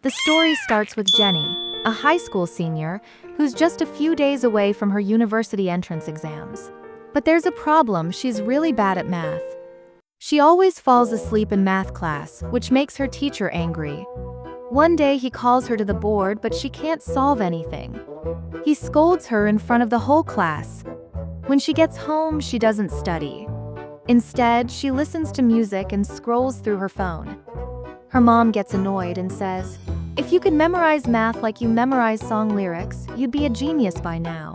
The story starts with Jenny, a high school senior, who's just a few days away from her university entrance exams. But there's a problem: she's really bad at math. She always falls asleep in math class, which makes her teacher angry. One day he calls her to the board, but she can't solve anything. He scolds her in front of the whole class. When she gets home, she doesn't study. Instead, she listens to music and scrolls through her phone. Her mom gets annoyed and says, "If you could memorize math like you memorize song lyrics, you'd be a genius by now."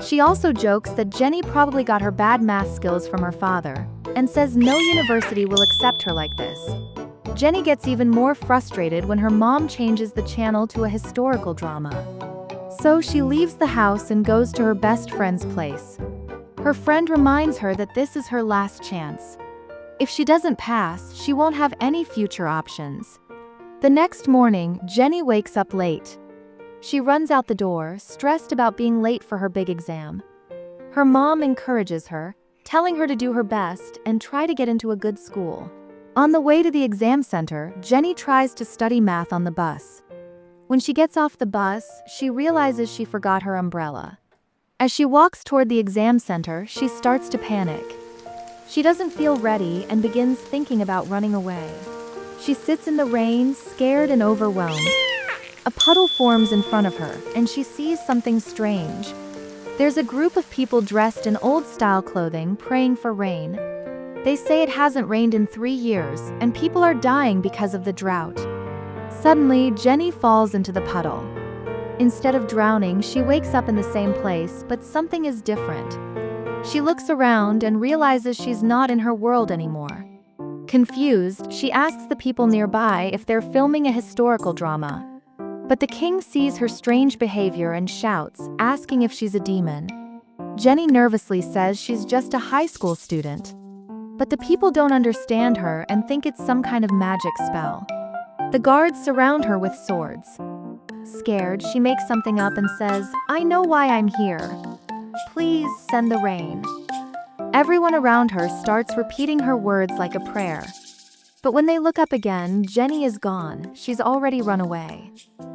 She also jokes that Jenny probably got her bad math skills from her father, and says no university will accept her like this. Jenny gets even more frustrated when her mom changes the channel to a historical drama. So she leaves the house and goes to her best friend's place. Her friend reminds her that this is her last chance. If she doesn't pass, she won't have any future options. The next morning, Jenny wakes up late. She runs out the door, stressed about being late for her big exam. Her mom encourages her, telling her to do her best and try to get into a good school. On the way to the exam center, Jenny tries to study math on the bus. When she gets off the bus, she realizes she forgot her umbrella. As she walks toward the exam center, she starts to panic. She doesn't feel ready and begins thinking about running away. She sits in the rain, scared and overwhelmed. A puddle forms in front of her, and she sees something strange. There's a group of people dressed in old-style clothing praying for rain. They say it hasn't rained in 3 years, and people are dying because of the drought. Suddenly, Jenny falls into the puddle. Instead of drowning, she wakes up in the same place, but something is different. She looks around and realizes she's not in her world anymore. Confused, she asks the people nearby if they're filming a historical drama. But the king sees her strange behavior and shouts, asking if she's a demon. Jenny nervously says she's just a high school student. But the people don't understand her and think it's some kind of magic spell. The guards surround her with swords. Scared, she makes something up and says, "I know why I'm here. Please send the rain." Everyone around her starts repeating her words like a prayer. But when they look up again, Jenny is gone. She's already run away.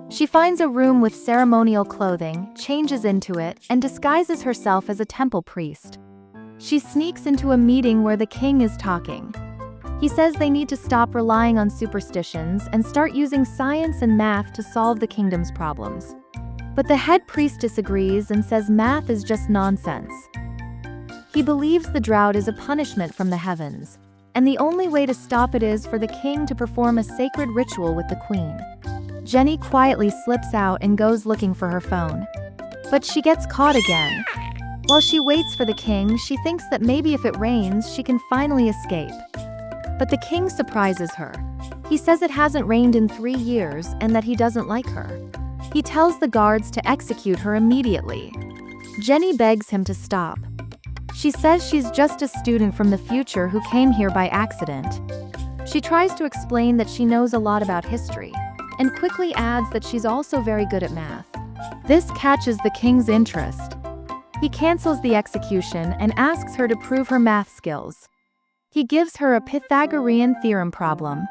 She finds a room with ceremonial clothing, changes into it, and disguises herself as a temple priest. She sneaks into a meeting where the king is talking. He says they need to stop relying on superstitions and start using science and math to solve the kingdom's problems. But the head priest disagrees and says math is just nonsense. He believes the drought is a punishment from the heavens, and the only way to stop it is for the king to perform a sacred ritual with the queen. Jenny quietly slips out and goes looking for her phone. But she gets caught again. While she waits for the king, she thinks that maybe if it rains, she can finally escape. But the king surprises her. He says it hasn't rained in 3 years and that he doesn't like her. He tells the guards to execute her immediately. Jenny begs him to stop. She says she's just a student from the future who came here by accident. She tries to explain that she knows a lot about history, and quickly adds that she's also very good at math. This catches the king's interest. He cancels the execution and asks her to prove her math skills. He gives her a Pythagorean theorem problem.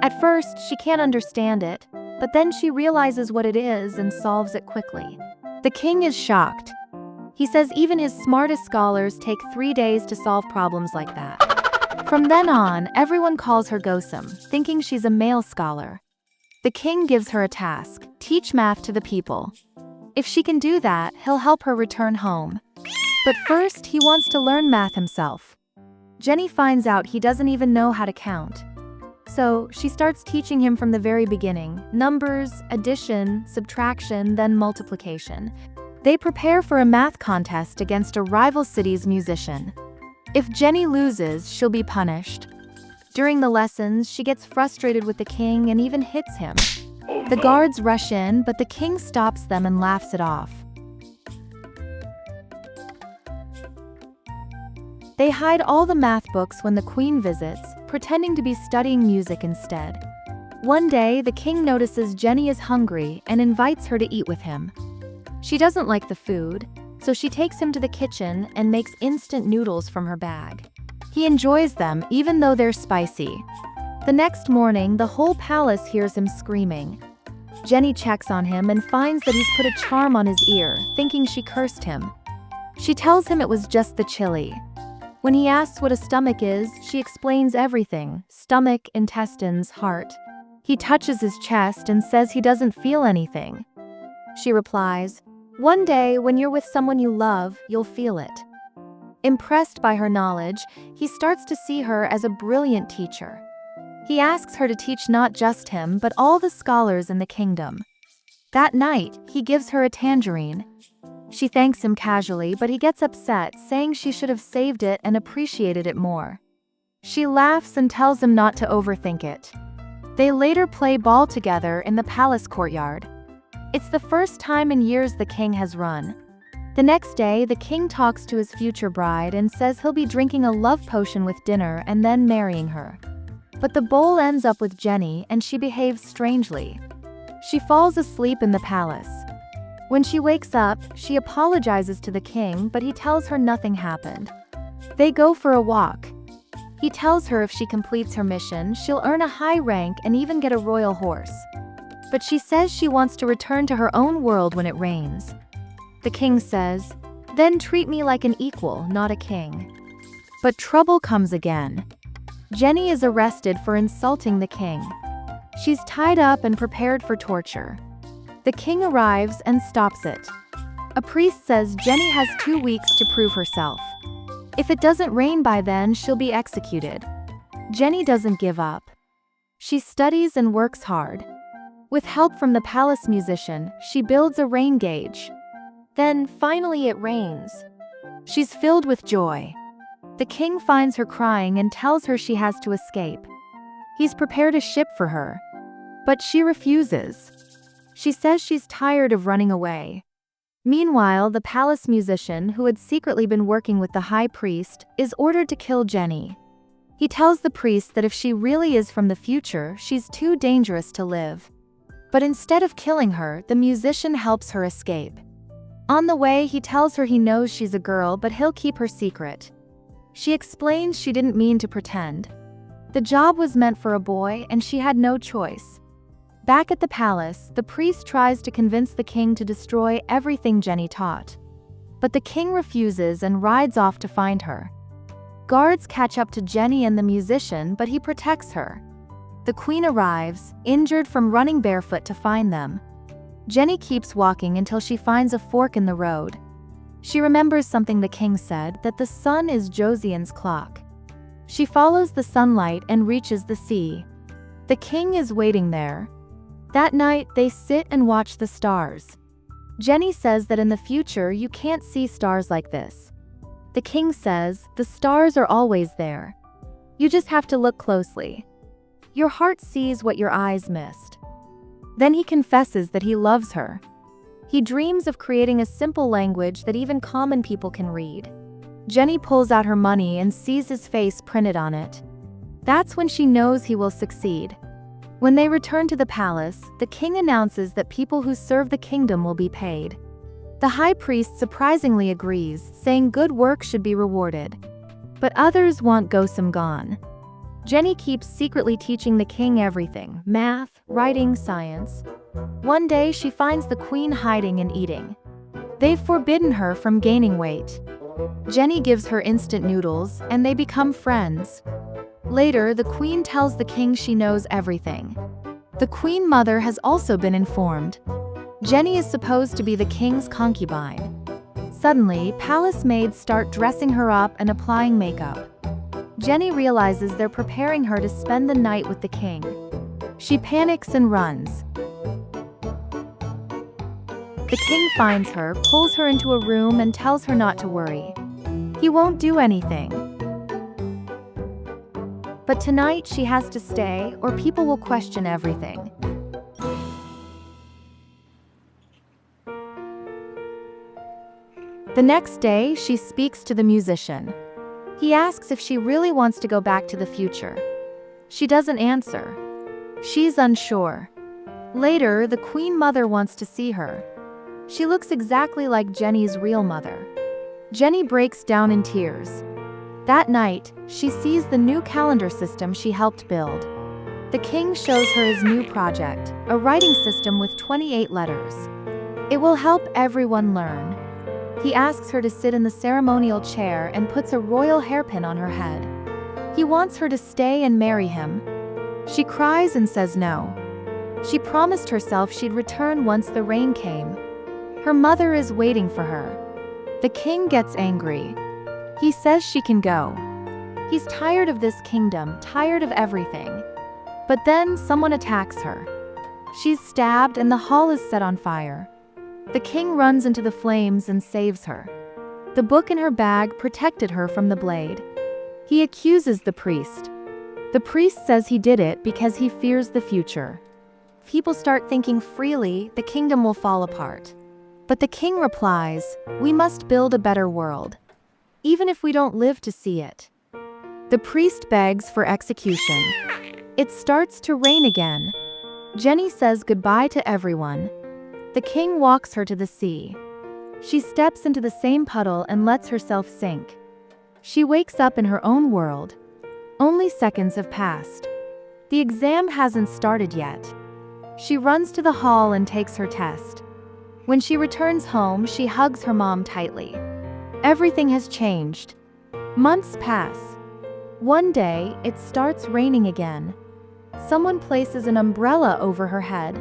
At first, she can't understand it, but then she realizes what it is and solves it quickly. The king is shocked. He says even his smartest scholars take 3 days to solve problems like that. From then on, everyone calls her Gosum, thinking she's a male scholar. The king gives her a task: teach math to the people. If she can do that, he'll help her return home. But first, he wants to learn math himself. Jenny finds out he doesn't even know how to count. So, she starts teaching him from the very beginning: numbers, addition, subtraction, then multiplication. They prepare for a math contest against a rival city's musician. If Jenny loses, she'll be punished. During the lessons, she gets frustrated with the king and even hits him. The guards rush in, but the king stops them and laughs it off. They hide all the math books when the queen visits, pretending to be studying music instead. One day, the king notices Jenny is hungry and invites her to eat with him. She doesn't like the food, so she takes him to the kitchen and makes instant noodles from her bag. He enjoys them even though they're spicy. The next morning, the whole palace hears him screaming. Jenny checks on him and finds that he's put a charm on his ear, thinking she cursed him. She tells him it was just the chili. When he asks what a stomach is, she explains everything: stomach, intestines, heart. He touches his chest and says he doesn't feel anything. She replies, "One day, when you're with someone you love, you'll feel it." Impressed by her knowledge, he starts to see her as a brilliant teacher. He asks her to teach not just him, but all the scholars in the kingdom. That night, he gives her a tangerine. She thanks him casually, but he gets upset, saying she should have saved it and appreciated it more. She laughs and tells him not to overthink it. They later play ball together in the palace courtyard. It's the first time in years the king has run. The next day, the king talks to his future bride and says he'll be drinking a love potion with dinner and then marrying her. But the bowl ends up with Jenny, and she behaves strangely. She falls asleep in the palace. When she wakes up, she apologizes to the king, but he tells her nothing happened. They go for a walk. He tells her if she completes her mission, she'll earn a high rank and even get a royal horse. But she says she wants to return to her own world when it rains. The king says, "Then treat me like an equal, not a king." But trouble comes again. Jenny is arrested for insulting the king. She's tied up and prepared for torture. The king arrives and stops it. A priest says Jenny has 2 weeks to prove herself. If it doesn't rain by then, she'll be executed. Jenny doesn't give up. She studies and works hard. With help from the palace musician, she builds a rain gauge. Then, finally, it rains. She's filled with joy. The king finds her crying and tells her she has to escape. He's prepared a ship for her. But she refuses. She says she's tired of running away. Meanwhile, the palace musician, who had secretly been working with the high priest, is ordered to kill Jenny. He tells the priest that if she really is from the future, she's too dangerous to live. But instead of killing her, the musician helps her escape. On the way, he tells her he knows she's a girl, but he'll keep her secret. She explains she didn't mean to pretend. The job was meant for a boy, and she had no choice. Back at the palace, the priest tries to convince the king to destroy everything Jenny taught. But the king refuses and rides off to find her. Guards catch up to Jenny and the musician, but he protects her. The queen arrives, injured from running barefoot, to find them. Jenny keeps walking until she finds a fork in the road. She remembers something the king said, that the sun is Joseon's clock. She follows the sunlight and reaches the sea. The king is waiting there. That night, they sit and watch the stars. Jenny says that in the future you can't see stars like this. The king says, "The stars are always there. You just have to look closely. Your heart sees what your eyes missed." Then he confesses that he loves her. He dreams of creating a simple language that even common people can read. Jenny pulls out her money and sees his face printed on it. That's when she knows he will succeed. When they return to the palace, the king announces that people who serve the kingdom will be paid. The high priest surprisingly agrees, saying good work should be rewarded. But others want Gosam gone. Jenny keeps secretly teaching the king everything: math, writing, science. One day she finds the queen hiding and eating. They've forbidden her from gaining weight. Jenny gives her instant noodles, and they become friends. Later, the queen tells the king she knows everything. The queen mother has also been informed. Jenny is supposed to be the king's concubine. Suddenly, palace maids start dressing her up and applying makeup. Jenny realizes they're preparing her to spend the night with the king. She panics and runs. The king finds her, pulls her into a room and tells her not to worry. He won't do anything. But tonight she has to stay, or people will question everything. The next day, she speaks to the musician. He asks if she really wants to go back to the future. She doesn't answer. She's unsure. Later, the queen mother wants to see her. She looks exactly like Jenny's real mother. Jenny breaks down in tears. That night, she sees the new calendar system she helped build. The king shows her his new project, a writing system with 28 letters. It will help everyone learn. He asks her to sit in the ceremonial chair and puts a royal hairpin on her head. He wants her to stay and marry him. She cries and says no. She promised herself she'd return once the rain came. Her mother is waiting for her. The king gets angry. He says she can go. He's tired of this kingdom, tired of everything. But then someone attacks her. She's stabbed and the hall is set on fire. The king runs into the flames and saves her. The book in her bag protected her from the blade. He accuses the priest. The priest says he did it because he fears the future. If people start thinking freely, the kingdom will fall apart. But the king replies, "We must build a better world, even if we don't live to see it." The priest begs for execution. It starts to rain again. Jenny says goodbye to everyone. The king walks her to the sea. She steps into the same puddle and lets herself sink. She wakes up in her own world. Only seconds have passed. The exam hasn't started yet. She runs to the hall and takes her test. When she returns home, she hugs her mom tightly. Everything has changed. Months pass. One day, it starts raining again. Someone places an umbrella over her head.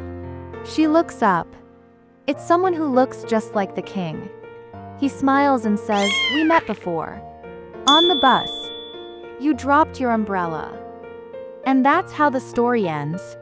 She looks up. It's someone who looks just like the king. He smiles and says, "We met before. On the bus. You dropped your umbrella." And that's how the story ends.